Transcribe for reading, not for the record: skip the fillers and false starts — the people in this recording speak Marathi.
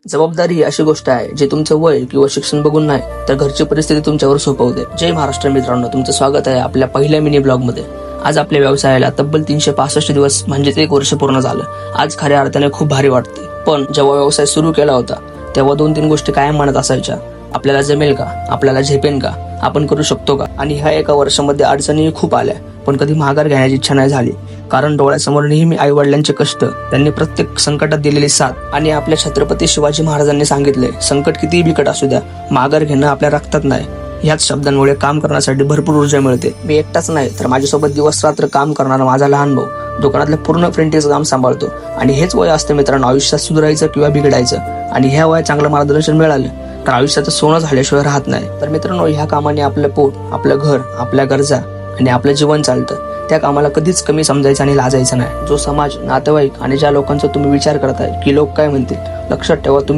जबाबदारी ही अशी गोष्ट आहे जी तुमचं वय किंवा शिक्षण बघून नाही तर घरची परिस्थिती तुमच्यावर सोपवते. जय महाराष्ट्र मित्रांनो, तुमचं स्वागत आहे आपल्या पहिल्या मिनी ब्लॉग मध्ये. आज आपल्या व्यवसायाला तब्बल 365 दिवस म्हणजेच 1 वर्ष पूर्ण झालं. आज खऱ्या अर्थाने खूप भारी वाटते. पण जेव्हा व्यवसाय सुरू केला होता तेव्हा 2-3 गोष्टी कायम मनात असायच्या. आपल्याला जमेल का, आपल्याला झेपेन का, आपण करू शकतो का. आणि ह्या 1 वर्षामध्ये अडचणी खूप आल्या, पण कधी माघार घेण्याची इच्छा नाही झाली. कारण डोळ्यासमोर नेहमी आई वडिलांचे कष्ट, त्यांनी प्रत्येक संकटात दिलेली साथ आणि आपल्या छत्रपती शिवाजी महाराजांनी सांगितले, संकट कितीही बिकट असू द्या, माघार घेणं आपल्या रक्तात नाही. ह्याच शब्दांमुळे काम करण्यासाठी भरपूर ऊर्जा मिळते. मी एकटाच नाही तर माझ्यासोबत दिवस रात्र काम करणारा माझा लहान भाऊ दुकानातलं पूर्ण प्रिंटिंगचं काम सांभाळतो. आणि हेच वय असतं मित्रांनो आयुष्यात सुधारायचं किंवा बिघडायचं. आणि ह्या वयात चांगलं मार्गदर्शन मिळालं तर आयुष्याचं सोनं झाल्याशिवाय राहत नाही. तर मित्रांनो, ह्या कामाने आपलं पोट, आपलं घर, आपल्या गरजा आणि आपलं जीवन चालतं. त्या कामाला कधीच कमी समजायचं आणि लाजायचं नाही. जो समाज, नातेवाईक आणि ज्या लोकांचा तुम्ही विचार करताय की लोक काय म्हणतील, लक्षात ठेवा, तुम्ही